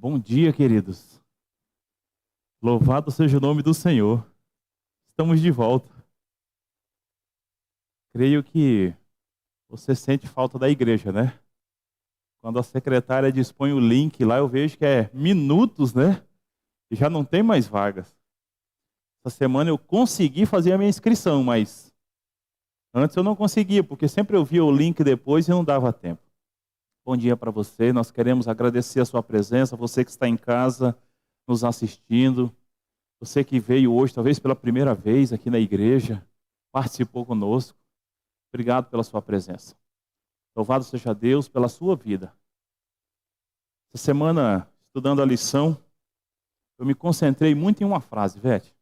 Bom dia, queridos. Louvado seja o nome do Senhor. Estamos de volta. Creio que você sente falta da igreja, né? Quando a secretária dispõe o link lá, eu vejo que é minutos, né? E já não tem mais vagas. Essa semana eu consegui fazer a minha inscrição, mas antes eu não conseguia, porque sempre eu via o link depois e não dava tempo. Bom dia para você. Nós queremos agradecer a sua presença, você que está em casa nos assistindo. Você que veio hoje, talvez pela primeira vez aqui na igreja, participou conosco. Obrigado pela sua presença. Louvado seja Deus pela sua vida. Essa semana, estudando a lição, eu me concentrei muito em uma frase, Vete.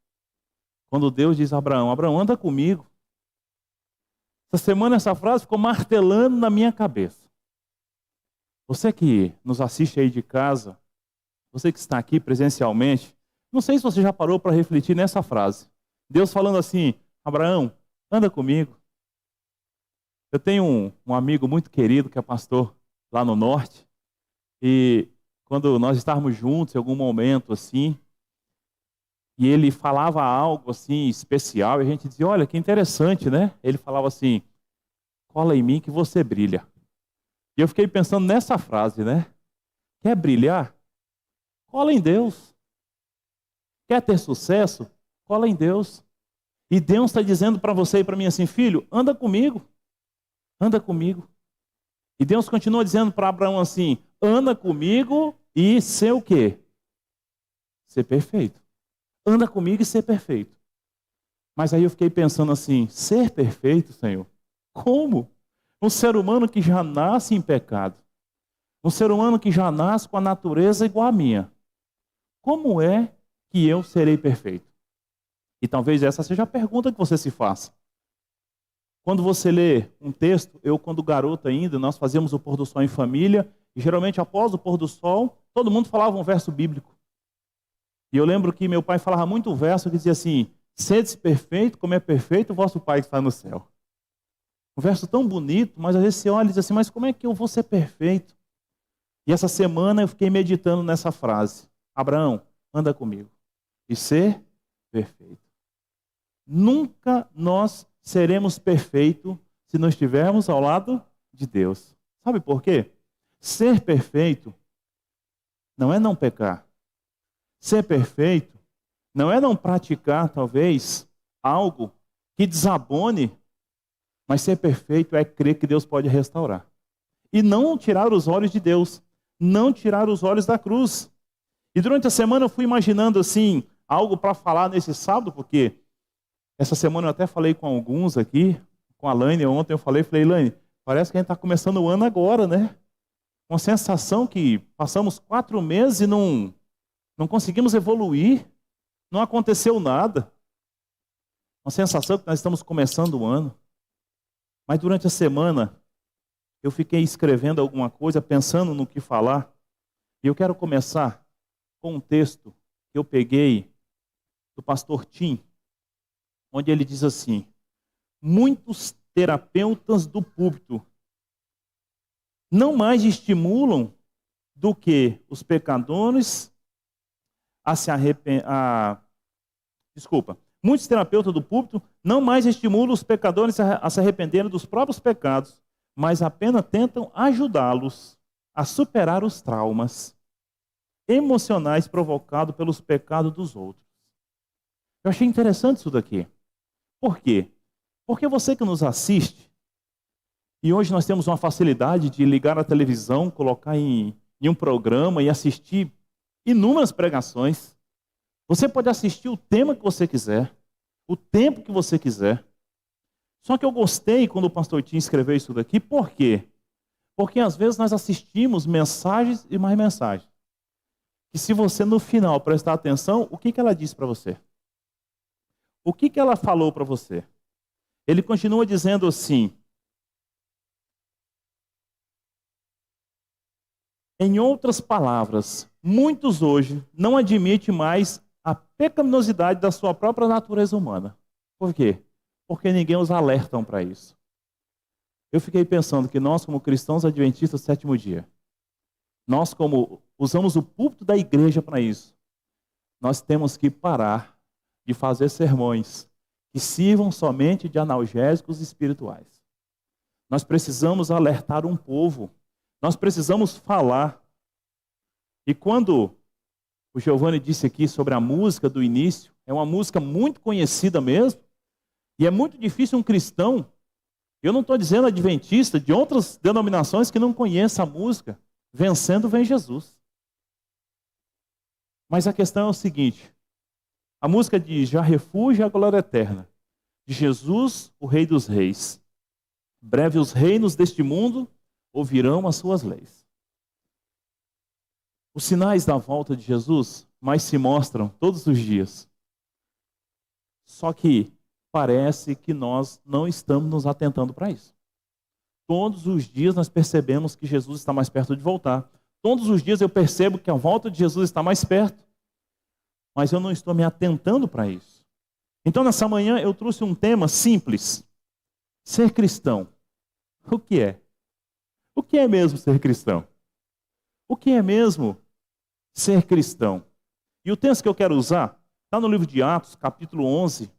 Quando Deus diz a Abraão, Abraão, anda comigo. Essa semana essa frase ficou martelando na minha cabeça. Você que nos assiste aí de casa, você que está aqui presencialmente, não sei se você já parou para refletir nessa frase. Deus falando assim, Abraão, anda comigo. Eu tenho um amigo muito querido que é pastor lá no norte. E quando nós estávamos juntos em algum momento assim, e ele falava algo assim especial, e a gente dizia, olha que interessante, né? Ele falava assim, cola em mim que você brilha. E eu fiquei pensando nessa frase, né? Quer brilhar? Cola em Deus. Quer ter sucesso? Cola em Deus. E Deus está dizendo para você e para mim assim, filho, anda comigo. Anda comigo. E Deus continua dizendo para Abraão assim, anda comigo e ser o quê? Ser perfeito. Anda comigo e ser perfeito. Mas aí eu fiquei pensando assim, ser perfeito, Senhor? Como? Um ser humano que já nasce em pecado. Um ser humano que já nasce com a natureza igual à minha. Como é que eu serei perfeito? E talvez essa seja a pergunta que você se faça. Quando você lê um texto, eu quando garoto ainda, nós fazíamos o pôr do sol em família, e geralmente após o pôr do sol, todo mundo falava um verso bíblico. E eu lembro que meu pai falava muito um verso que dizia assim, sedes perfeito como é perfeito o vosso Pai que está no céu. Um verso tão bonito, mas às vezes você olha e diz assim, mas como é que eu vou ser perfeito? E essa semana eu fiquei meditando nessa frase, Abraão, anda comigo e ser perfeito. Nunca nós seremos perfeitos se não estivermos ao lado de Deus. Sabe por quê? Ser perfeito não é não pecar. Ser perfeito não é não praticar, talvez, algo que desabone, mas ser perfeito é crer que Deus pode restaurar. E não tirar os olhos de Deus, não tirar os olhos da cruz. E durante a semana eu fui imaginando assim, algo para falar nesse sábado, porque essa semana eu até falei com alguns aqui, com a Laine, ontem eu falei, Laine, parece que a gente está começando o ano agora, né? Uma sensação que passamos 4 meses e não conseguimos evoluir, não aconteceu nada. Uma sensação que nós estamos começando o ano. Mas durante a semana, eu fiquei escrevendo alguma coisa, pensando no que falar. E eu quero começar com um texto que eu peguei do pastor Tim, onde ele diz assim, muitos terapeutas do púlpito não mais estimulam do que os pecadores a se arrepender. Muitos terapeutas do púlpito não mais estimulam os pecadores a se arrependerem dos próprios pecados, mas apenas tentam ajudá-los a superar os traumas emocionais provocados pelos pecados dos outros. Eu achei interessante isso daqui. Por quê? Porque você que nos assiste, e hoje nós temos uma facilidade de ligar a televisão, colocar em um programa e assistir inúmeras pregações. Você pode assistir o tema que você quiser, o tempo que você quiser. Só que eu gostei quando o pastor Tim escreveu isso daqui, por quê? Porque às vezes nós assistimos mensagens e mais mensagens. E se você no final prestar atenção, o que ela disse para você? O que ela falou para você? Ele continua dizendo assim, em outras palavras, muitos hoje não admitem mais a pecaminosidade da sua própria natureza humana. Por quê? Porque ninguém os alerta para isso. Eu fiquei pensando que nós, como cristãos adventistas do sétimo dia, nós, como usamos o púlpito da igreja para isso. Nós temos que parar de fazer sermões que sirvam somente de analgésicos espirituais. Nós precisamos alertar um povo. Nós precisamos falar. E quando o Giovanni disse aqui sobre a música do início, é uma música muito conhecida mesmo, e é muito difícil um cristão, eu não estou dizendo adventista, de outras denominações que não conheça a música, Vencendo Vem Jesus. Mas a questão é o seguinte, a música diz, já refúgio a glória eterna, de Jesus, o Rei dos Reis. Breve os reinos deste mundo ouvirão as suas leis. Os sinais da volta de Jesus mais se mostram todos os dias. Só que parece que nós não estamos nos atentando para isso. Todos os dias nós percebemos que Jesus está mais perto de voltar. Todos os dias eu percebo que a volta de Jesus está mais perto. Mas eu não estou me atentando para isso. Então nessa manhã eu trouxe um tema simples. Ser cristão. O que é? O que é mesmo ser cristão? O que é mesmo ser cristão? E o texto que eu quero usar está no livro de Atos, capítulo 11,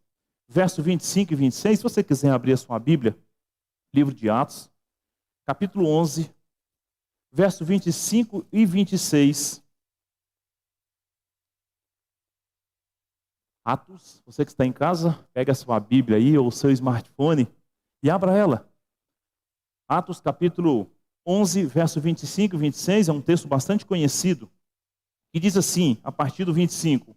verso 25 e 26. Se você quiser abrir a sua Bíblia, livro de Atos, capítulo 11, verso 25 e 26. Atos, você que está em casa, pega a sua Bíblia aí ou o seu smartphone e abra ela. Atos capítulo 11, verso 25 e 26, é um texto bastante conhecido, que diz assim, a partir do 25,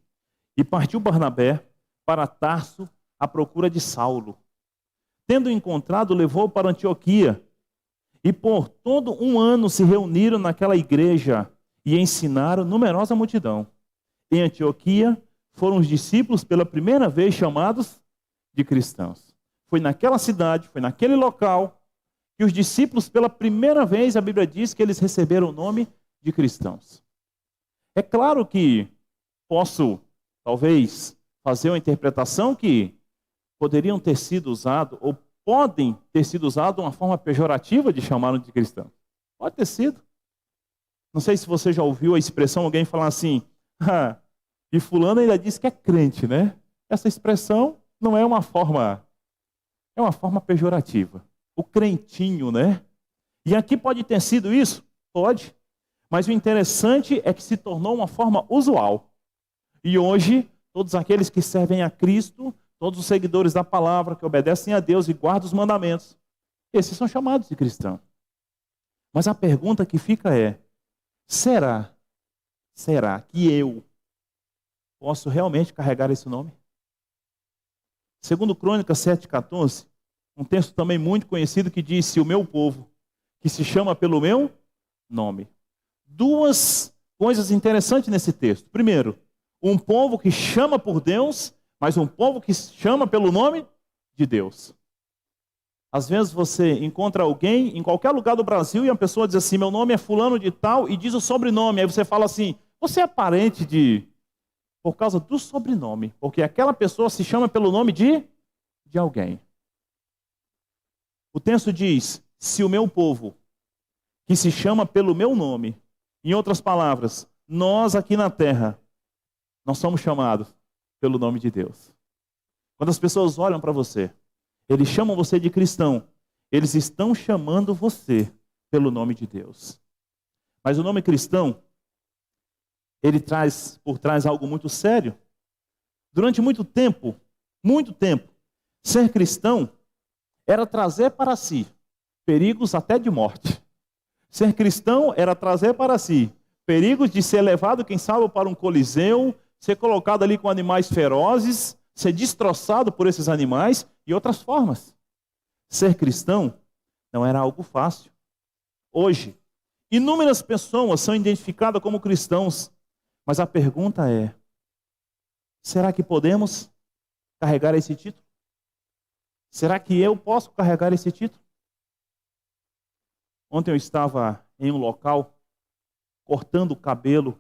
e partiu Barnabé para Tarso à procura de Saulo. Tendo encontrado, levou-o para Antioquia, e por todo um ano se reuniram naquela igreja e ensinaram numerosa multidão. Em Antioquia foram os discípulos pela primeira vez chamados de cristãos. Foi naquela cidade, foi naquele local, que os discípulos, pela primeira vez, a Bíblia diz que eles receberam o nome de cristãos. É claro que posso, talvez, fazer uma interpretação que poderiam ter sido usado, ou podem ter sido usado uma forma pejorativa de chamá-lo de cristão. Pode ter sido. Não sei se você já ouviu a expressão, alguém falar assim, e fulano ainda diz que é crente, né? Essa expressão não é uma forma pejorativa. O crentinho, né? E aqui pode ter sido isso? Pode. Mas o interessante é que se tornou uma forma usual. E hoje, todos aqueles que servem a Cristo, todos os seguidores da palavra, que obedecem a Deus e guardam os mandamentos, esses são chamados de cristão. Mas a pergunta que fica é, será que eu posso realmente carregar esse nome? Segundo Crônicas 7,14, um texto também muito conhecido que diz, se o meu povo, que se chama pelo meu nome. Duas coisas interessantes nesse texto. Primeiro, um povo que chama por Deus, mas um povo que chama pelo nome de Deus. Às vezes você encontra alguém em qualquer lugar do Brasil e a pessoa diz assim, meu nome é fulano de tal, e diz o sobrenome. Aí você fala assim, você é parente de... Por causa do sobrenome, porque aquela pessoa se chama pelo nome de alguém. O texto diz, se o meu povo, que se chama pelo meu nome, em outras palavras, nós aqui na terra, nós somos chamados pelo nome de Deus. Quando as pessoas olham para você, eles chamam você de cristão, eles estão chamando você pelo nome de Deus. Mas o nome cristão, ele traz por trás algo muito sério. Durante muito tempo, ser cristão era trazer para si perigos até de morte. Ser cristão era trazer para si perigos de ser levado, quem sabe, para um coliseu, ser colocado ali com animais ferozes, ser destroçado por esses animais e outras formas. Ser cristão não era algo fácil. Hoje, inúmeras pessoas são identificadas como cristãos, mas a pergunta é, será que podemos carregar esse título? Será que eu posso carregar esse título? Ontem eu estava em um local, cortando o cabelo,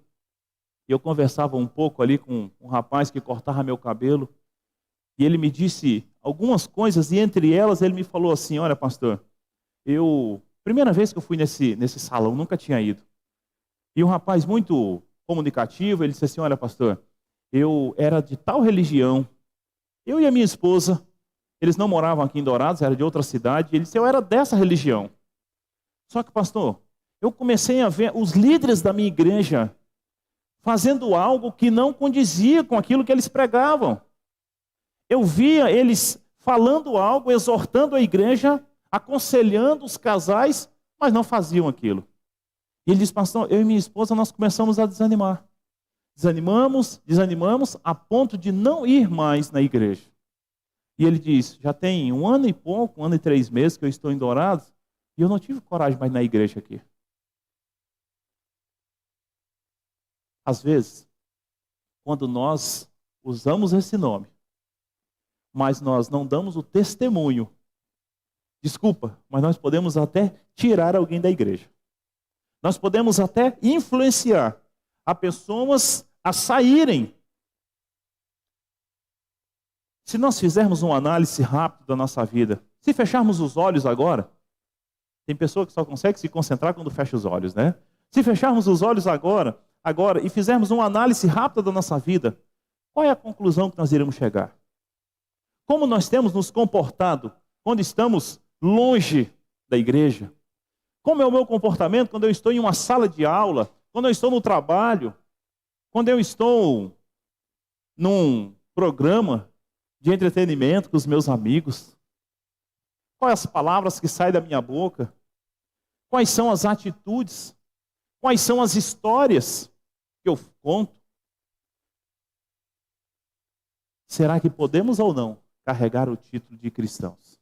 e eu conversava um pouco ali com um rapaz que cortava meu cabelo, e ele me disse algumas coisas, e entre elas ele me falou assim, olha pastor, primeira vez que eu fui nesse salão, nunca tinha ido. E um rapaz muito comunicativo, ele disse assim, olha pastor, eu era de tal religião, eu e a minha esposa, eles não moravam aqui em Dourados, era de outra cidade, ele disse, eu era dessa religião. Só que pastor, eu comecei a ver os líderes da minha igreja fazendo algo que não condizia com aquilo que eles pregavam. Eu via eles falando algo, exortando a igreja, aconselhando os casais, mas não faziam aquilo. E ele disse, pastor, eu e minha esposa, nós começamos a desanimar. Desanimamos a ponto de não ir mais na igreja. E ele disse, já tem 1 ano e pouco, 1 ano e 3 meses que eu estou em Dourados, e eu não tive coragem mais na igreja aqui. Às vezes, quando nós usamos esse nome, mas nós não damos o testemunho, desculpa, mas nós podemos até tirar alguém da igreja. Nós podemos até influenciar a pessoas a saírem. Se nós fizermos uma análise rápida da nossa vida, se fecharmos os olhos agora, tem pessoa que só consegue se concentrar quando fecha os olhos, né? Se fecharmos os olhos agora e fizermos uma análise rápida da nossa vida, qual é a conclusão que nós iremos chegar? Como nós temos nos comportado quando estamos longe da igreja? Como é o meu comportamento quando eu estou em uma sala de aula, quando eu estou no trabalho, quando eu estou num programa de entretenimento com os meus amigos? Quais as palavras que saem da minha boca? Quais são as atitudes? Quais são as histórias que eu conto? Será que podemos ou não carregar o título de cristãos?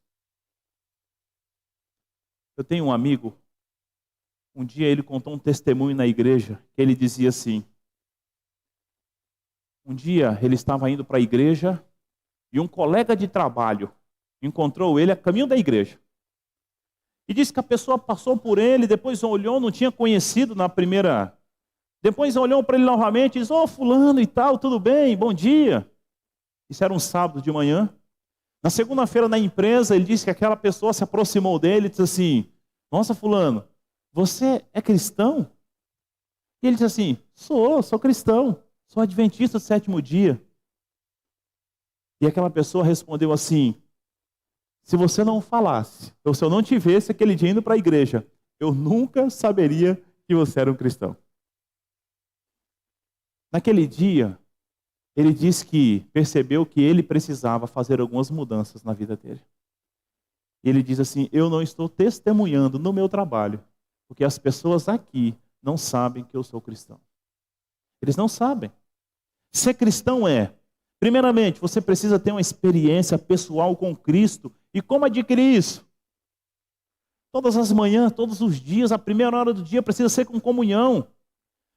Eu tenho um amigo, um dia ele contou um testemunho na igreja, que ele dizia assim, um dia ele estava indo para a igreja e um colega de trabalho encontrou ele a caminho da igreja. E disse que a pessoa passou por ele, depois olhou, não tinha conhecido na primeira. Depois olhou para ele novamente e disse, ô fulano e tal, tudo bem, bom dia. Isso era um sábado de manhã. Na segunda-feira na empresa, ele disse que aquela pessoa se aproximou dele e disse assim, nossa fulano, você é cristão? E ele disse assim, sou cristão, sou adventista do 7º dia. E aquela pessoa respondeu assim, se você não falasse, ou se eu não te visse aquele dia indo para a igreja, eu nunca saberia que você era um cristão. Naquele dia, ele disse que percebeu que ele precisava fazer algumas mudanças na vida dele. Ele diz assim, eu não estou testemunhando no meu trabalho, porque as pessoas aqui não sabem que eu sou cristão. Eles não sabem. Ser cristão primeiramente, você precisa ter uma experiência pessoal com Cristo. E como adquirir isso? Todas as manhãs, todos os dias, a primeira hora do dia precisa ser com comunhão.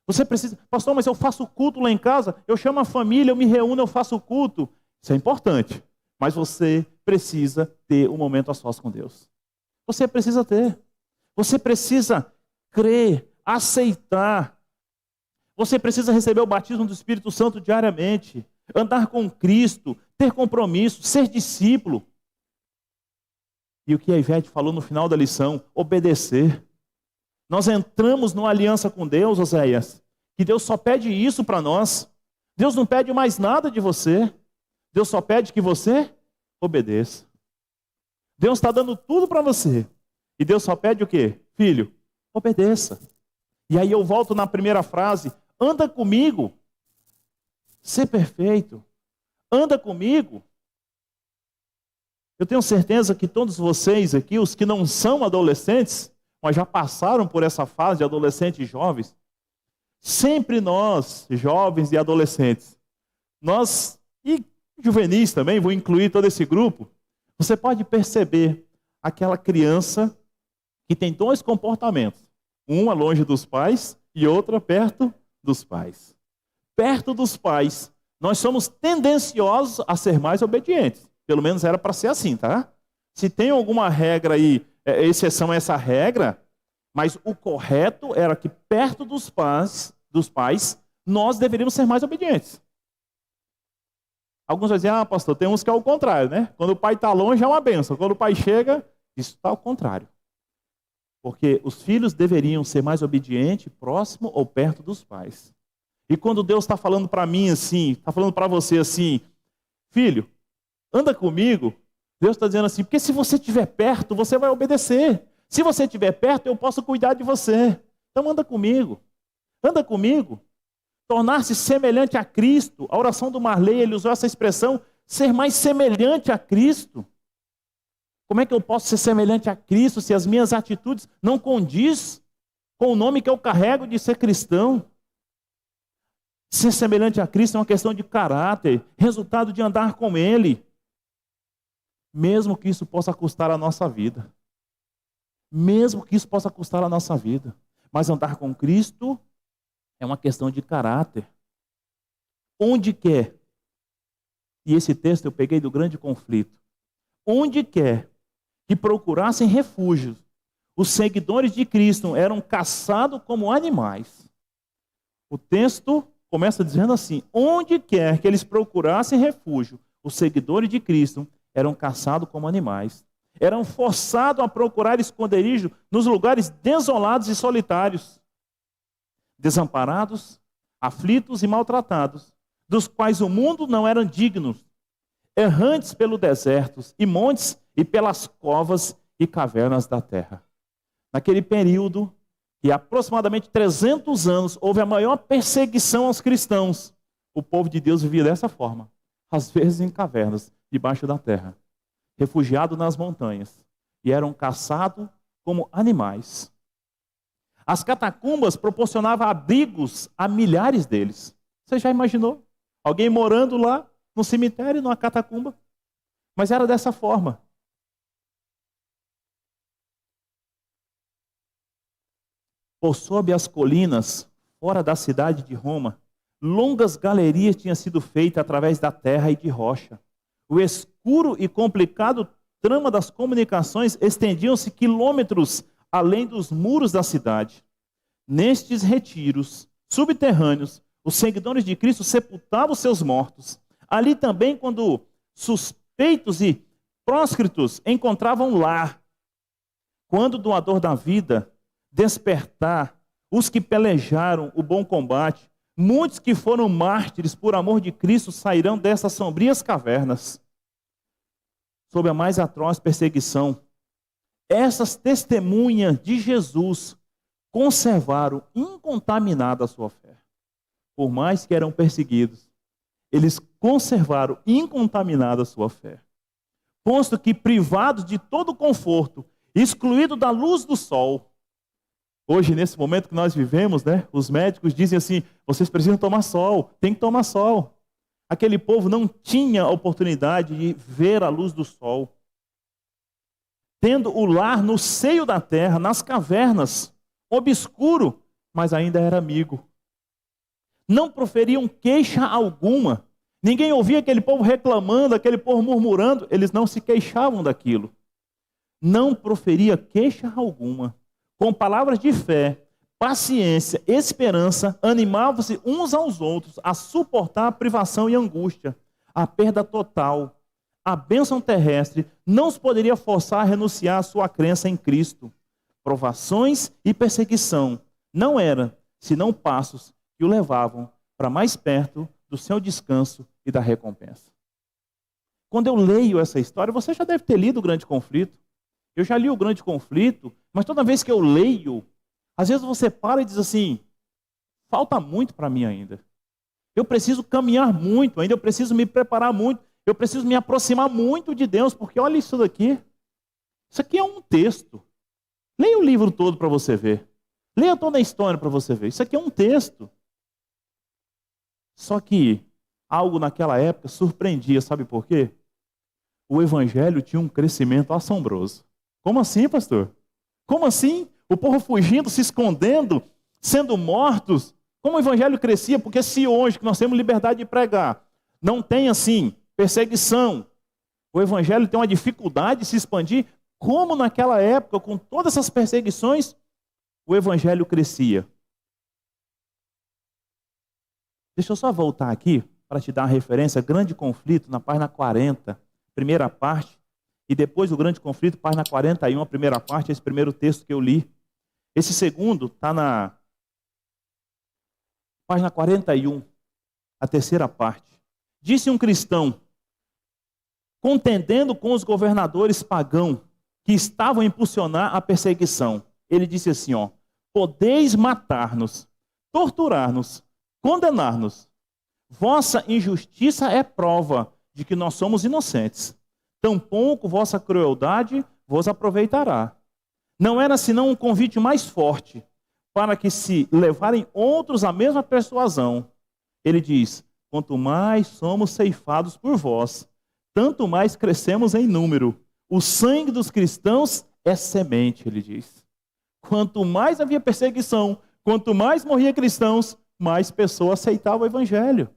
Você precisa, pastor, mas eu faço culto lá em casa, eu chamo a família, eu me reúno, eu faço culto. Isso é importante. Mas você precisa ter um momento a sós com Deus. Você precisa ter. Você precisa crer, aceitar. Você precisa receber o batismo do Espírito Santo diariamente. Andar com Cristo, ter compromisso, ser discípulo. E o que a Ivete falou no final da lição, obedecer. Nós entramos numa aliança com Deus, Oséias, que Deus só pede isso para nós. Deus não pede mais nada de você. Deus só pede que você obedeça. Deus está dando tudo para você. E Deus só pede o quê? Filho, obedeça. E aí eu volto na primeira frase, anda comigo. Ser perfeito. Anda comigo. Eu tenho certeza que todos vocês aqui, os que não são adolescentes, mas já passaram por essa fase de adolescentes e jovens, sempre nós, jovens e adolescentes, nós, e juvenis também, vou incluir todo esse grupo, você pode perceber aquela criança que tem 2 comportamentos. Uma longe dos pais e outra perto dos pais. Perto dos pais, nós somos tendenciosos a ser mais obedientes. Pelo menos era para ser assim, tá? Se tem alguma regra aí, exceção a essa regra, mas o correto era que perto dos pais, nós deveríamos ser mais obedientes. Alguns vão dizer, pastor, tem uns que é o contrário, né? Quando o pai está longe é uma bênção, quando o pai chega, isso está ao contrário. Porque os filhos deveriam ser mais obedientes, próximo ou perto dos pais. E quando Deus está falando para mim assim, está falando para você assim, filho, anda comigo, Deus está dizendo assim, porque se você estiver perto, você vai obedecer. Se você estiver perto, eu posso cuidar de você. Então anda comigo. Anda comigo. Tornar-se semelhante a Cristo. A oração do Marley, ele usou essa expressão, ser mais semelhante a Cristo. Como é que eu posso ser semelhante a Cristo se as minhas atitudes não condiz com o nome que eu carrego de ser cristão? Ser semelhante a Cristo é uma questão de caráter, resultado de andar com Ele. Mesmo que isso possa custar a nossa vida. Mesmo que isso possa custar a nossa vida. Mas andar com Cristo é uma questão de caráter. Onde quer, e esse texto eu peguei do Grande Conflito, onde quer que procurassem refúgio, os seguidores de Cristo eram caçados como animais. O texto começa dizendo assim, onde quer que eles procurassem refúgio, os seguidores de Cristo eram caçados como animais. Eram forçados a procurar esconderijo nos lugares desolados e solitários. Desamparados, aflitos e maltratados, dos quais o mundo não era digno. Errantes pelos desertos e montes e pelas covas e cavernas da terra. Naquele período, e aproximadamente 300 anos, houve a maior perseguição aos cristãos. O povo de Deus vivia dessa forma, às vezes em cavernas, debaixo da terra, refugiado nas montanhas, e eram caçados como animais. As catacumbas proporcionavam abrigos a milhares deles. Você já imaginou? Alguém morando lá no cemitério, numa catacumba? Mas era dessa forma. Por sob as colinas, fora da cidade de Roma, longas galerias tinham sido feitas através da terra e de rocha. O escuro e complicado trama das comunicações estendiam-se quilômetros além dos muros da cidade. Nestes retiros subterrâneos, os seguidores de Cristo sepultavam seus mortos. Ali também, quando suspeitos e próscritos encontravam lar, quando o doador da vida despertar os que pelejaram o bom combate, muitos que foram mártires por amor de Cristo sairão dessas sombrias cavernas, sob a mais atroz perseguição. Essas testemunhas de Jesus conservaram incontaminada a sua fé. Por mais que eram perseguidos, eles conservaram incontaminada a sua fé. Posto que privados de todo conforto, excluídos da luz do sol. Hoje, nesse momento que nós vivemos, os médicos dizem assim, vocês precisam tomar sol, tem que tomar sol. Aquele povo não tinha a oportunidade de ver a luz do sol. Tendo o lar no seio da terra, nas cavernas, obscuro, mas ainda era amigo. Não proferiam queixa alguma. Ninguém ouvia aquele povo reclamando, aquele povo murmurando, eles não se queixavam daquilo. Não proferia queixa alguma. Com palavras de fé, paciência, esperança, animavam-se uns aos outros a suportar a privação e angústia, a perda total. A bênção terrestre não os poderia forçar a renunciar à sua crença em Cristo. Provações e perseguição não eram, senão passos que o levavam para mais perto do seu descanso e da recompensa. Quando eu leio essa história, você já deve ter lido o Grande Conflito. Eu já li o Grande Conflito, mas toda vez que eu leio, às vezes você para e diz assim, falta muito para mim ainda. Eu preciso caminhar muito ainda, eu preciso me preparar muito, eu preciso me aproximar muito de Deus, porque olha isso daqui. Isso aqui é um texto. Leia o livro todo para você ver. Leia toda a história para você ver. Isso aqui é um texto. Só que algo naquela época surpreendia, sabe por quê? O evangelho tinha um crescimento assombroso. Como assim, pastor? Como assim? O povo fugindo, se escondendo, sendo mortos. Como o evangelho crescia? Porque se hoje que nós temos liberdade de pregar, não tem assim perseguição, o evangelho tem uma dificuldade de se expandir, como naquela época, com todas essas perseguições, o evangelho crescia. Deixa eu só voltar aqui para te dar uma referência, Grande Conflito, na página 40, primeira parte, e depois do Grande Conflito, página 41, a primeira parte, esse primeiro texto que eu li. Esse segundo está na página 41, a terceira parte. Disse um cristão, contendendo com os governadores pagãos que estavam a impulsionar a perseguição. Ele disse assim, podeis matar-nos, torturar-nos, condenar-nos. Vossa injustiça é prova de que nós somos inocentes. Tampouco vossa crueldade vos aproveitará. Não era senão um convite mais forte, para que se levarem outros à mesma persuasão. Ele diz, quanto mais somos ceifados por vós, tanto mais crescemos em número. O sangue dos cristãos é semente, ele diz. Quanto mais havia perseguição, quanto mais morria cristãos, mais pessoas aceitavam o evangelho.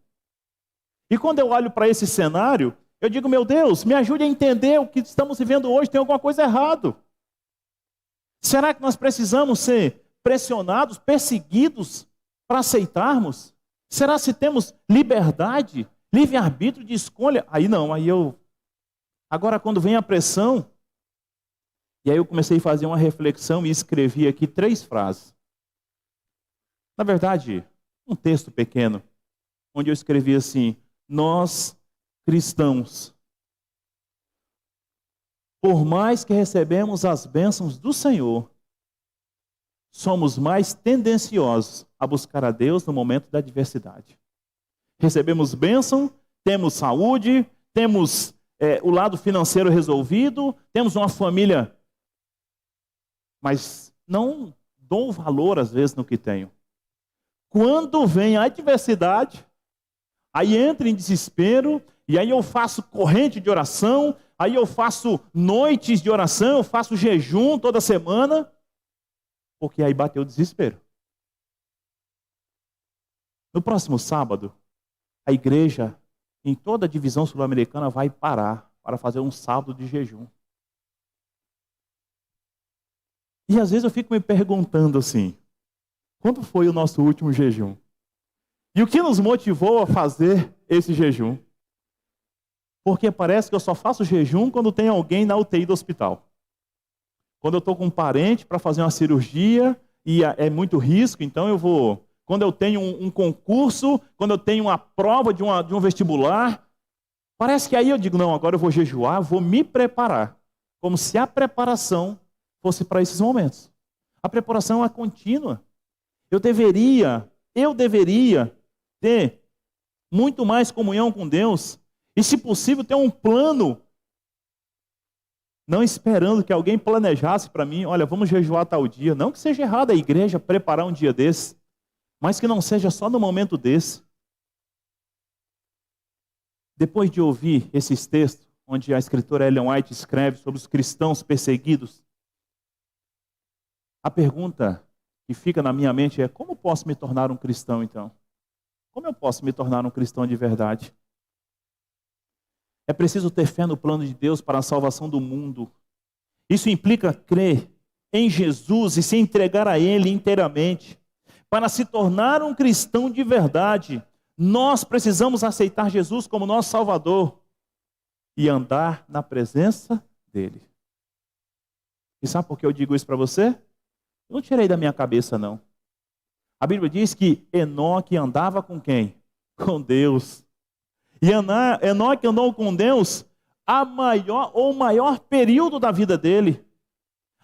E quando eu olho para esse cenário, eu digo, meu Deus, me ajude a entender o que estamos vivendo hoje, tem alguma coisa errada. Será que nós precisamos ser pressionados, perseguidos para aceitarmos? Será se temos liberdade, livre-arbítrio de escolha? Aí não, aí eu... Agora quando vem a pressão, e aí eu comecei a fazer uma reflexão e escrevi aqui 3 frases. Na verdade, um texto pequeno, onde eu escrevi assim, nós cristãos, por mais que recebemos as bênçãos do Senhor, somos mais tendenciosos a buscar a Deus no momento da adversidade. Recebemos bênção, temos saúde, temos o lado financeiro resolvido, temos uma família, mas não dou valor às vezes no que tenho. Quando vem a adversidade, aí entro em desespero, e aí eu faço corrente de oração, aí eu faço noites de oração, eu faço jejum toda semana, porque aí bateu o desespero. No próximo sábado, a igreja, em toda a divisão sul-americana, vai parar para fazer um sábado de jejum. E às vezes eu fico me perguntando assim, quando foi o nosso último jejum? E o que nos motivou a fazer esse jejum? Porque parece que eu só faço jejum quando tem alguém na UTI do hospital. Quando eu estou com um parente para fazer uma cirurgia e é muito risco, então eu vou. Quando eu tenho um concurso, quando eu tenho uma prova de um vestibular, parece que aí eu digo, não, agora eu vou jejuar, vou me preparar. Como se a preparação fosse para esses momentos. A preparação é contínua. Eu deveria ter muito mais comunhão com Deus e, se possível, ter um plano, não esperando que alguém planejasse para mim, olha, vamos jejuar tal dia. Não que seja errado a igreja preparar um dia desse, mas que não seja só no momento desse. Depois de ouvir esses textos, onde a escritora Ellen White escreve sobre os cristãos perseguidos, a pergunta que fica na minha mente é, como posso me tornar um cristão então? Como eu posso me tornar um cristão de verdade? É preciso ter fé no plano de Deus para a salvação do mundo. Isso implica crer em Jesus e se entregar a Ele inteiramente. Para se tornar um cristão de verdade, nós precisamos aceitar Jesus como nosso Salvador e andar na presença dEle. E sabe por que eu digo isso para você? Eu não tirei da minha cabeça, não. A Bíblia diz que Enoque andava com quem? Com Deus. E Enoque andou com Deus o maior período da vida dele.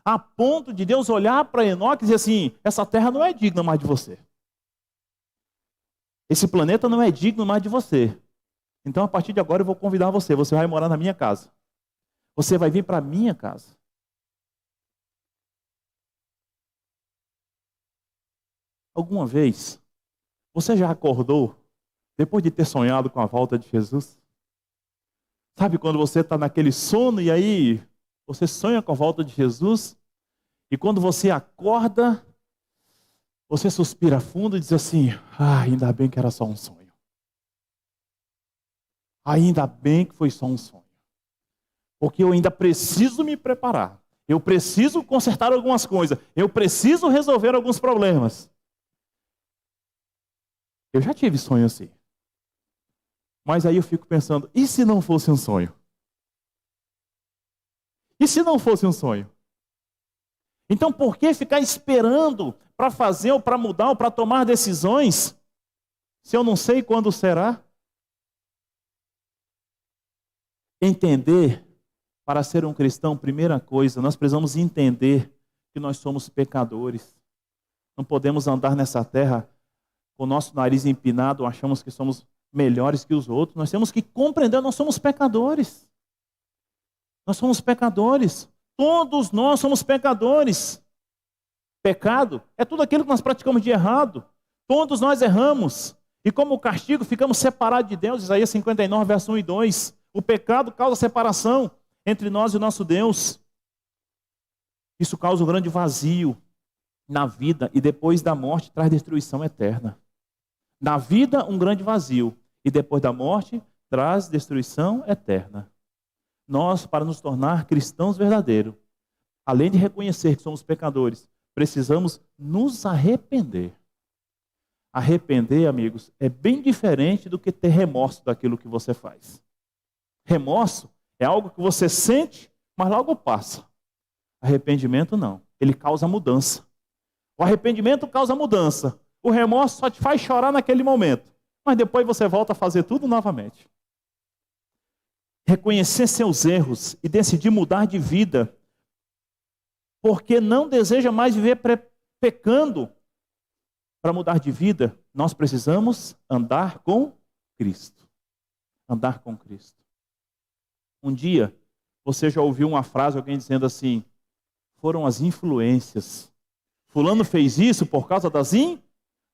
A ponto de Deus olhar para Enoque e dizer assim, essa terra não é digna mais de você. Esse planeta não é digno mais de você. Então, a partir de agora, eu vou convidar você. Você vai morar na minha casa. Você vai vir para a minha casa. Alguma vez, você já acordou depois de ter sonhado com a volta de Jesus? Sabe quando você está naquele sono e aí você sonha com a volta de Jesus? E quando você acorda, você suspira fundo e diz assim, ainda bem que era só um sonho. Ainda bem que foi só um sonho. Porque eu ainda preciso me preparar. Eu preciso consertar algumas coisas. Eu preciso resolver alguns problemas. Eu já tive sonho assim. Mas aí eu fico pensando, e se não fosse um sonho? E se não fosse um sonho? Então por que ficar esperando para fazer ou para mudar ou para tomar decisões, se eu não sei quando será? Entender, para ser um cristão, primeira coisa, nós precisamos entender que nós somos pecadores. Não podemos andar nessa terra com o nosso nariz empinado, achamos que somos melhores que os outros. Nós temos que compreender, nós somos pecadores. Nós somos pecadores. Todos nós somos pecadores. Pecado é tudo aquilo que nós praticamos de errado. Todos nós erramos. E como castigo, ficamos separados de Deus. Isaías 59, verso 1 e 2. O pecado causa separação entre nós e o nosso Deus. Isso causa um grande vazio na vida e depois da morte traz destruição eterna. Na vida, um grande vazio e depois da morte traz destruição eterna. Nós, para nos tornar cristãos verdadeiros, além de reconhecer que somos pecadores, precisamos nos arrepender. Arrepender, amigos, é bem diferente do que ter remorso daquilo que você faz. Remorso é algo que você sente, mas logo passa. Arrependimento não, ele causa mudança. O arrependimento causa mudança. O remorso só te faz chorar naquele momento, mas depois você volta a fazer tudo novamente. Reconhecer seus erros e decidir mudar de vida, porque não deseja mais viver pecando. Para mudar de vida, nós precisamos andar com Cristo. Andar com Cristo. Um dia, você já ouviu uma frase, alguém dizendo assim, foram as influências. Fulano fez isso por causa das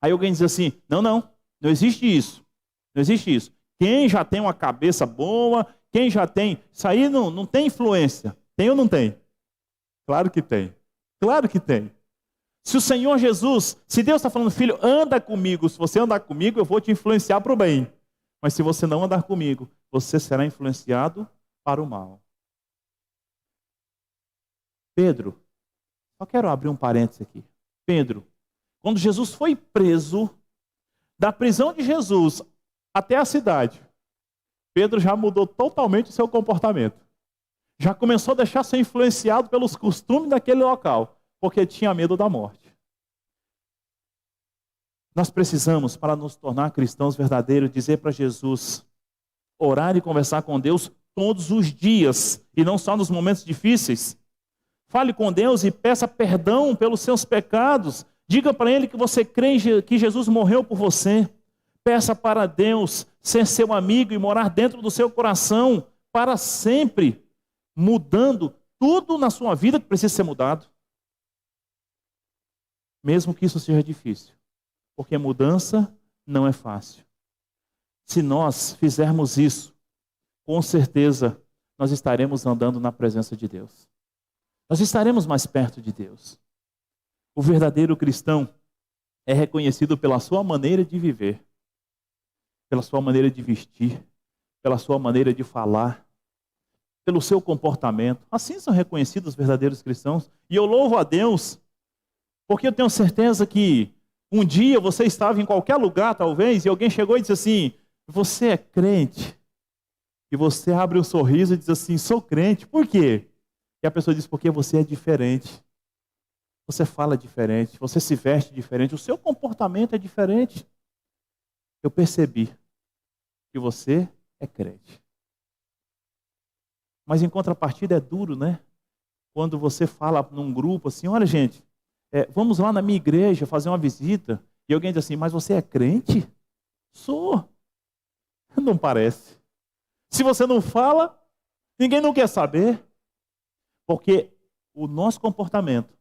Aí alguém diz assim, não existe isso. Não existe isso. Quem já tem uma cabeça boa, quem já tem... Isso aí não tem influência. Tem ou não tem? Claro que tem. Claro que tem. Se o Senhor Jesus, se Deus está falando, filho, anda comigo. Se você andar comigo, eu vou te influenciar para o bem. Mas se você não andar comigo, você será influenciado para o mal. Pedro, só quero abrir um parênteses aqui. Pedro, quando Jesus foi preso, da prisão de Jesus até a cidade, Pedro já mudou totalmente o seu comportamento. Já começou a deixar ser influenciado pelos costumes daquele local, porque tinha medo da morte. Nós precisamos, para nos tornar cristãos verdadeiros, dizer para Jesus, orar e conversar com Deus todos os dias, e não só nos momentos difíceis. Fale com Deus e peça perdão pelos seus pecados. Diga para Ele que você crê que Jesus morreu por você. Peça para Deus ser seu amigo e morar dentro do seu coração para sempre, mudando tudo na sua vida que precisa ser mudado. Mesmo que isso seja difícil, porque mudança não é fácil. Se nós fizermos isso, com certeza nós estaremos andando na presença de Deus. Nós estaremos mais perto de Deus. O verdadeiro cristão é reconhecido pela sua maneira de viver, pela sua maneira de vestir, pela sua maneira de falar, pelo seu comportamento. Assim são reconhecidos os verdadeiros cristãos. E eu louvo a Deus, porque eu tenho certeza que um dia você estava em qualquer lugar, talvez, e alguém chegou e disse assim, você é crente? E você abre um sorriso e diz assim, sou crente. Por quê? E a pessoa diz, porque você é diferente. Você fala diferente, você se veste diferente, o seu comportamento é diferente. Eu percebi que você é crente. Mas em contrapartida é duro, né? Quando você fala num grupo assim, olha gente, vamos lá na minha igreja fazer uma visita. E alguém diz assim, mas você é crente? Sou. Não parece. Se você não fala, ninguém não quer saber. Porque o nosso comportamento,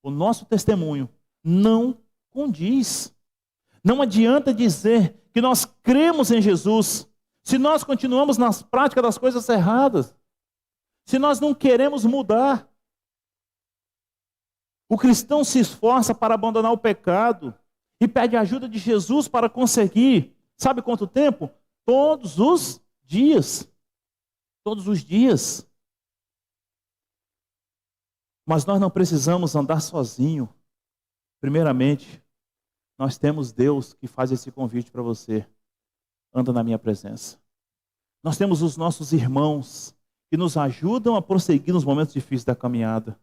o nosso testemunho não condiz. Não adianta dizer que nós cremos em Jesus se nós continuamos nas práticas das coisas erradas. Se nós não queremos mudar. O cristão se esforça para abandonar o pecado e pede a ajuda de Jesus para conseguir. Sabe quanto tempo? Todos os dias. Todos os dias. Mas nós não precisamos andar sozinho. Primeiramente, nós temos Deus que faz esse convite para você. Anda na minha presença. Nós temos os nossos irmãos que nos ajudam a prosseguir nos momentos difíceis da caminhada.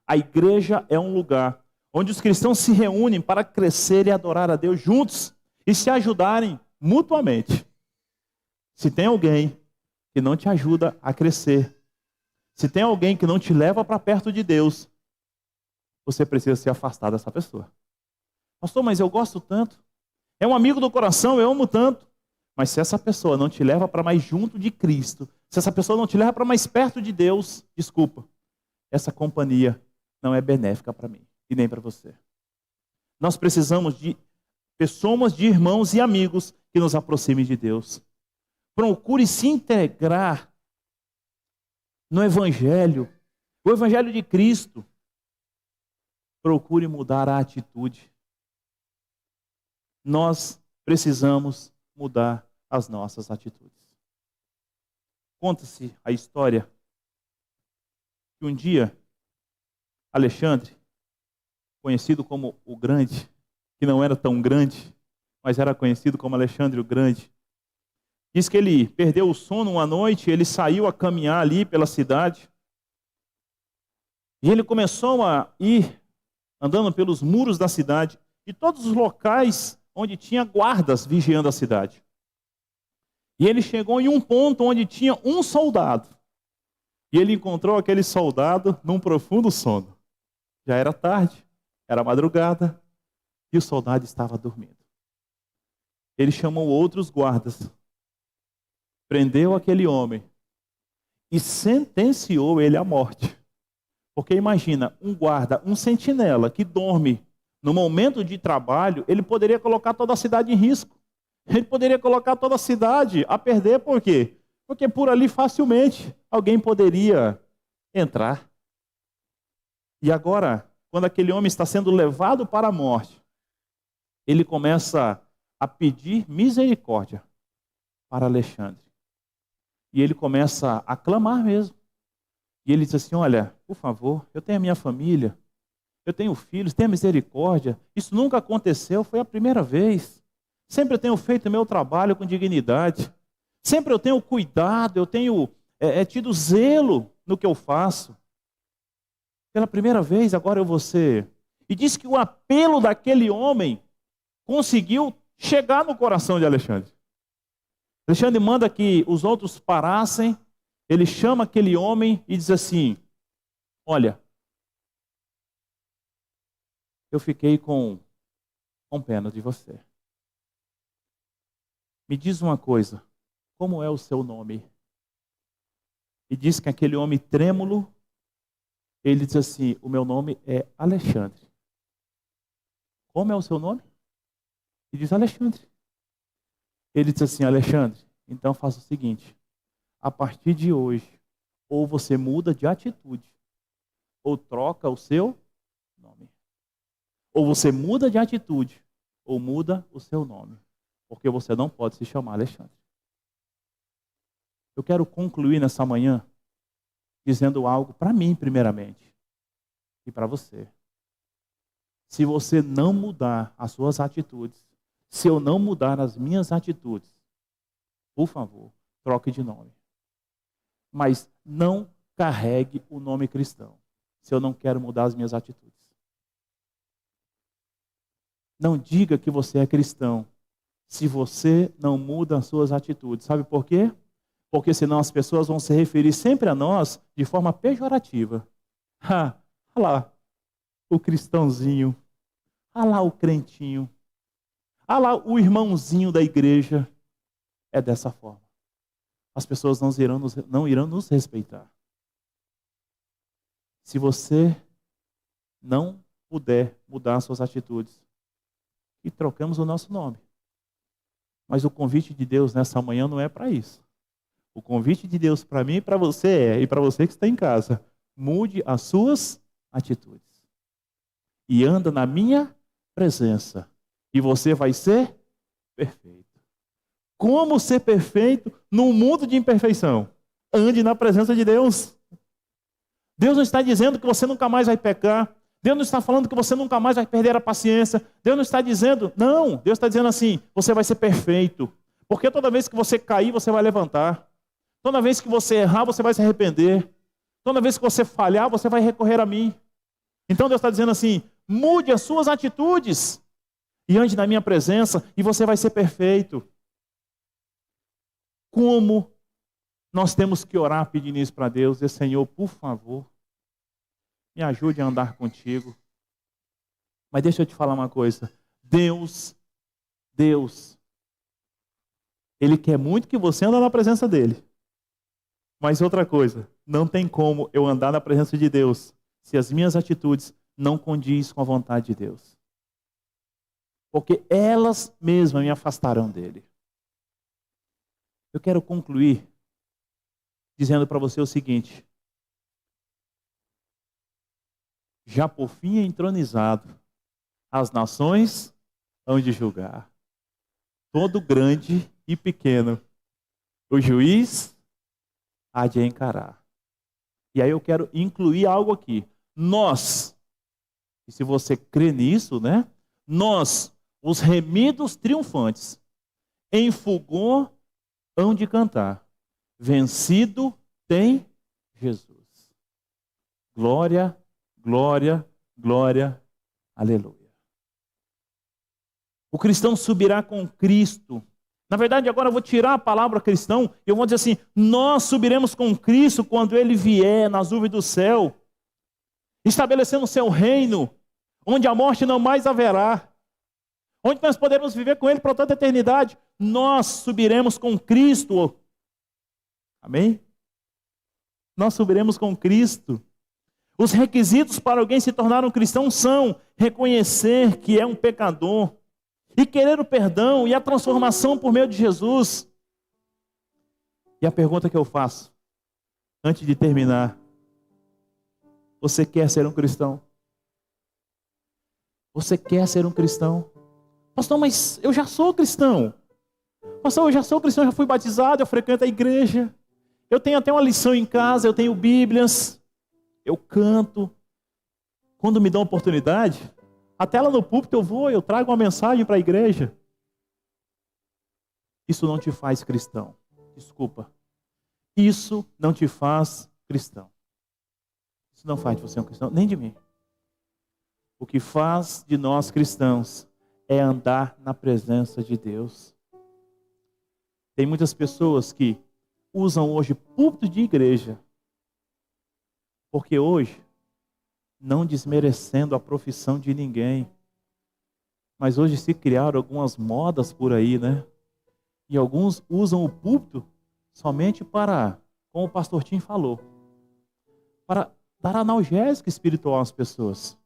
A igreja é um lugar onde os cristãos se reúnem para crescer e adorar a Deus juntos e se ajudarem mutuamente. Se tem alguém que não te ajuda a crescer, se tem alguém que não te leva para perto de Deus, você precisa se afastar dessa pessoa. Pastor, mas eu gosto tanto. É um amigo do coração, eu amo tanto. Mas se essa pessoa não te leva para mais junto de Cristo, se essa pessoa não te leva para mais perto de Deus, desculpa, essa companhia não é benéfica para mim e nem para você. Nós precisamos de pessoas, de irmãos e amigos que nos aproximem de Deus. Procure se integrar no Evangelho, o Evangelho de Cristo. Procure mudar a atitude. Nós precisamos mudar as nossas atitudes. Conta-se a história que um dia Alexandre, conhecido como o Grande, que não era tão grande, mas era conhecido como Alexandre o Grande, diz que ele perdeu o sono uma noite, ele saiu a caminhar ali pela cidade, e ele começou a ir andando pelos muros da cidade, e todos os locais onde tinha guardas vigiando a cidade. E ele chegou em um ponto onde tinha um soldado. E ele encontrou aquele soldado num profundo sono. Já era tarde, era madrugada, e o soldado estava dormindo. Ele chamou outros guardas, prendeu aquele homem e sentenciou ele à morte. Porque imagina, um guarda, um sentinela que dorme no momento de trabalho, ele poderia colocar toda a cidade em risco. Ele poderia colocar toda a cidade a perder, por quê? Porque por ali facilmente alguém poderia entrar. E agora, quando aquele homem está sendo levado para a morte, ele começa a pedir misericórdia para Alexandre. E ele começa a clamar mesmo. E ele diz assim, olha, por favor, eu tenho a minha família, eu tenho filhos, tenha misericórdia. Isso nunca aconteceu, foi a primeira vez. Sempre eu tenho feito o meu trabalho com dignidade. Sempre eu tenho cuidado, eu tenho tido zelo no que eu faço. Pela primeira vez, agora eu vou ser. E diz que o apelo daquele homem conseguiu chegar no coração de Alexandre. Alexandre manda que os outros parassem. Ele chama aquele homem e diz assim, olha, eu fiquei com pena de você. Me diz uma coisa, como é o seu nome? E diz que aquele homem trêmulo, ele diz assim, o meu nome é Alexandre. Como é o seu nome? E diz Alexandre. Ele diz assim, Alexandre, então faça o seguinte, a partir de hoje, ou você muda de atitude, ou troca o seu nome. Ou você muda de atitude, ou muda o seu nome. Porque você não pode se chamar Alexandre. Eu quero concluir nessa manhã dizendo algo para mim, primeiramente, e para você. Se você não mudar as suas atitudes, se eu não mudar as minhas atitudes, por favor, troque de nome. Mas não carregue o nome cristão, se eu não quero mudar as minhas atitudes. Não diga que você é cristão, se você não muda as suas atitudes. Sabe por quê? Porque senão as pessoas vão se referir sempre a nós de forma pejorativa. Olha lá, o cristãozinho. Olha lá o crentinho. Olha lá o irmãozinho da igreja. É dessa forma. As pessoas não irão nos respeitar. Se você não puder mudar as suas atitudes, e trocamos o nosso nome. Mas o convite de Deus nessa manhã não é para isso. O convite de Deus para mim e para você e para você que está em casa, mude as suas atitudes. E anda na minha presença. E você vai ser perfeito. Como ser perfeito num mundo de imperfeição? Ande na presença de Deus. Deus não está dizendo que você nunca mais vai pecar. Deus não está falando que você nunca mais vai perder a paciência. Deus não está dizendo, não. Deus está dizendo assim, você vai ser perfeito. Porque toda vez que você cair, você vai levantar. Toda vez que você errar, você vai se arrepender. Toda vez que você falhar, você vai recorrer a mim. Então Deus está dizendo assim: mude as suas atitudes e ande na minha presença e você vai ser perfeito. Como nós temos que orar pedindo isso para Deus? Dizer: Senhor, por favor, me ajude a andar contigo. Mas deixa eu te falar uma coisa. Deus, Ele quer muito que você ande na presença dEle. Mas outra coisa, não tem como eu andar na presença de Deus se as minhas atitudes não condizem com a vontade de Deus. Porque elas mesmas me afastarão dEle. Eu quero concluir dizendo para você o seguinte: já por fim entronizado, as nações hão de julgar, todo grande e pequeno, o juiz há de encarar. E aí eu quero incluir algo aqui. Nós, e se você crê nisso, né? Nós, os remidos triunfantes, em fulgor hão de cantar, vencido tem Jesus. Glória, glória, glória, aleluia. O cristão subirá com Cristo. Na verdade, agora eu vou tirar a palavra cristão e eu vou dizer assim: nós subiremos com Cristo quando Ele vier nas nuvens do céu, estabelecendo o seu reino, onde a morte não mais haverá, onde nós poderemos viver com Ele por toda a eternidade. Nós subiremos com Cristo. Amém? Nós subiremos com Cristo. Os requisitos para alguém se tornar um cristão são reconhecer que é um pecador e querer o perdão e a transformação por meio de Jesus. E a pergunta que eu faço, antes de terminar: você quer ser um cristão? Você quer ser um cristão? Pastor, mas eu já sou cristão. Pastor, eu já sou cristão, já fui batizado, eu frequento a igreja. Eu tenho até uma lição em casa, eu tenho Bíblias, eu canto. Quando me dão oportunidade, até lá no púlpito eu trago uma mensagem para a igreja. Isso não te faz cristão. Desculpa. Isso não te faz cristão. Isso não faz de você um cristão, nem de mim. O que faz de nós cristãos é andar na presença de Deus. Tem muitas pessoas que usam hoje púlpito de igreja, porque hoje, não desmerecendo a profissão de ninguém, mas hoje se criaram algumas modas por aí, né? E alguns usam o púlpito somente para, como o pastor Tim falou, para dar analgésico espiritual às pessoas.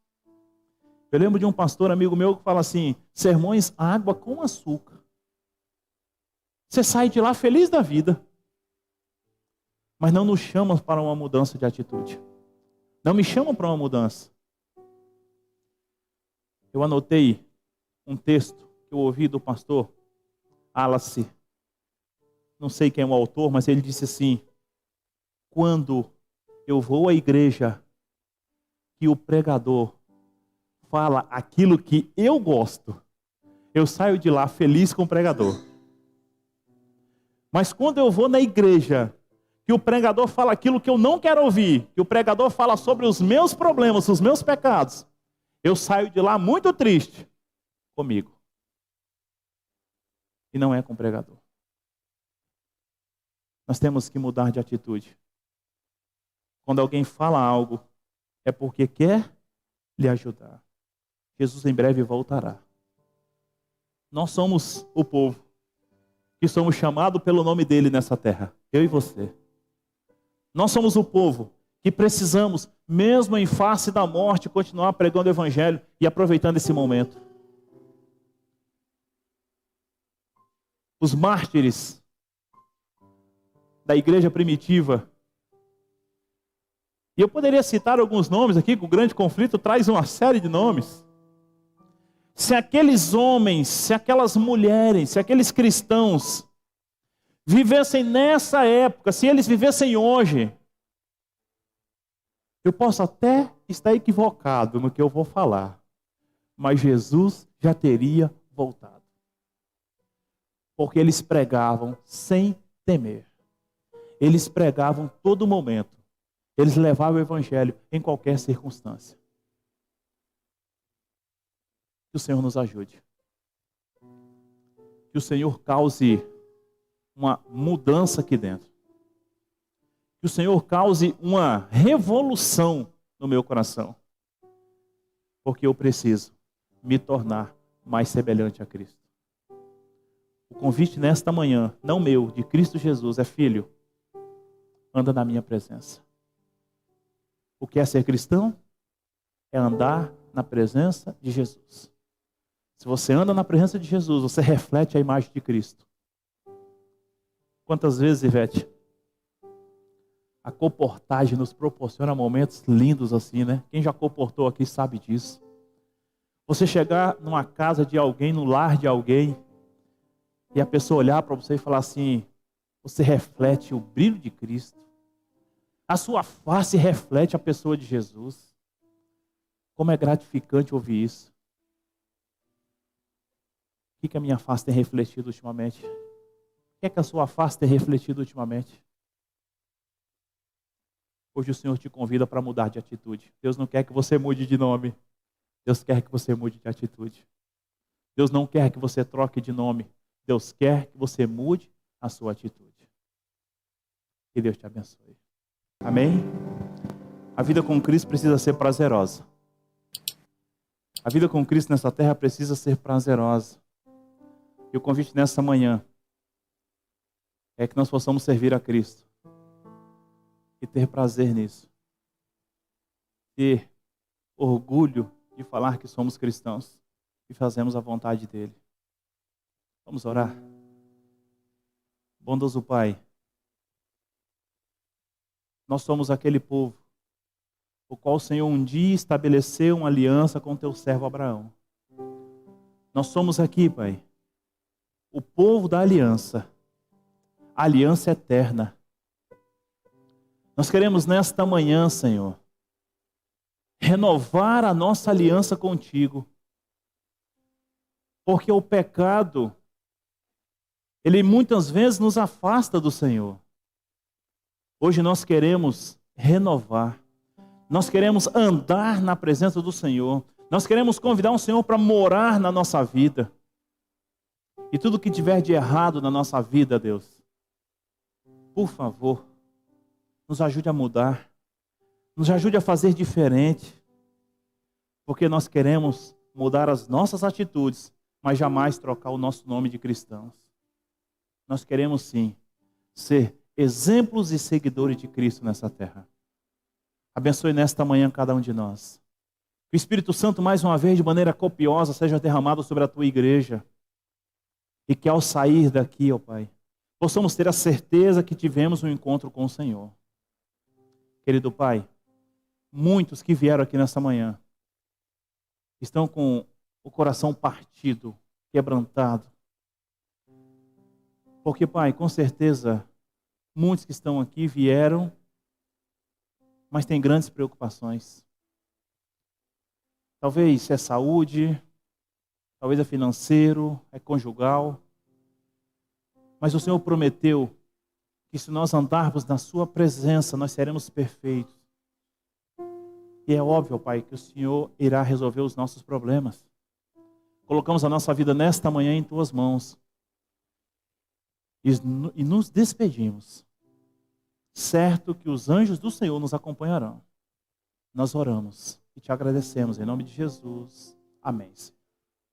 Eu lembro de um pastor amigo meu que fala assim: sermões água com açúcar. Você sai de lá feliz da vida, mas não nos chamam para uma mudança de atitude. Não me chamam para uma mudança. Eu anotei um texto que eu ouvi do pastor Wallace. Não sei quem é o autor, mas ele disse assim: quando eu vou à igreja e o pregador fala aquilo que eu gosto, eu saio de lá feliz com o pregador. Mas quando eu vou na igreja que o pregador fala aquilo que eu não quero ouvir, que o pregador fala sobre os meus problemas, os meus pecados, eu saio de lá muito triste comigo. E não é com o pregador. Nós temos que mudar de atitude. Quando alguém fala algo, é porque quer lhe ajudar. Jesus em breve voltará. Nós somos o povo que somos chamados pelo nome dele nessa terra. Eu e você. Nós somos o povo que precisamos, mesmo em face da morte, continuar pregando o evangelho e aproveitando esse momento. Os mártires da igreja primitiva. E eu poderia citar alguns nomes aqui, que o grande conflito traz uma série de nomes. Se aqueles homens, se aquelas mulheres, se aqueles cristãos vivessem nessa época, se eles vivessem hoje, eu posso até estar equivocado no que eu vou falar, mas Jesus já teria voltado. Porque eles pregavam sem temer. Eles pregavam todo momento. Eles levavam o evangelho em qualquer circunstância. Que o Senhor nos ajude. Que o Senhor cause uma mudança aqui dentro. Que o Senhor cause uma revolução no meu coração. Porque eu preciso me tornar mais semelhante a Cristo. O convite nesta manhã, não meu, de Cristo Jesus, é: filho, anda na minha presença. O que é ser cristão? É andar na presença de Jesus. Se você anda na presença de Jesus, você reflete a imagem de Cristo. Quantas vezes, Ivete, a comportagem nos proporciona momentos lindos assim, né? Quem já comportou aqui sabe disso. Você chegar numa casa de alguém, no lar de alguém, e a pessoa olhar para você e falar assim: você reflete o brilho de Cristo. A sua face reflete a pessoa de Jesus. Como é gratificante ouvir isso. O que a minha face tem refletido ultimamente? O que a sua face tem refletido ultimamente? Hoje o Senhor te convida para mudar de atitude. Deus não quer que você mude de nome. Deus quer que você mude de atitude. Deus não quer que você troque de nome. Deus quer que você mude a sua atitude. Que Deus te abençoe. Amém? A vida com Cristo precisa ser prazerosa. A vida com Cristo nessa terra precisa ser prazerosa. E o convite nessa manhã é que nós possamos servir a Cristo e ter prazer nisso. Ter orgulho de falar que somos cristãos e fazemos a vontade dEle. Vamos orar. Bondoso Pai, nós somos aquele povo o qual o Senhor um dia estabeleceu uma aliança com teu servo Abraão. Nós somos aqui, Pai, o povo da aliança, a aliança eterna. Nós queremos nesta manhã, Senhor, renovar a nossa aliança contigo, porque o pecado, ele muitas vezes nos afasta do Senhor. Hoje nós queremos renovar, nós queremos andar na presença do Senhor, nós queremos convidar o Senhor para morar na nossa vida. E tudo que tiver de errado na nossa vida, Deus, por favor, nos ajude a mudar, nos ajude a fazer diferente, porque nós queremos mudar as nossas atitudes, mas jamais trocar o nosso nome de cristãos. Nós queremos sim ser exemplos e seguidores de Cristo nessa terra. Abençoe nesta manhã cada um de nós. Que o Espírito Santo mais uma vez de maneira copiosa seja derramado sobre a tua igreja. E que ao sair daqui, ó Pai, possamos ter a certeza que tivemos um encontro com o Senhor. Querido Pai, muitos que vieram aqui nessa manhã estão com o coração partido, quebrantado. Porque, Pai, com certeza, muitos que estão aqui vieram, mas têm grandes preocupações. Talvez é saúde, talvez é financeiro, é conjugal. Mas o Senhor prometeu que se nós andarmos na sua presença, nós seremos perfeitos. E é óbvio, Pai, que o Senhor irá resolver os nossos problemas. Colocamos a nossa vida nesta manhã em tuas mãos. E nos despedimos. Certo que os anjos do Senhor nos acompanharão. Nós oramos e te agradecemos em nome de Jesus. Amém.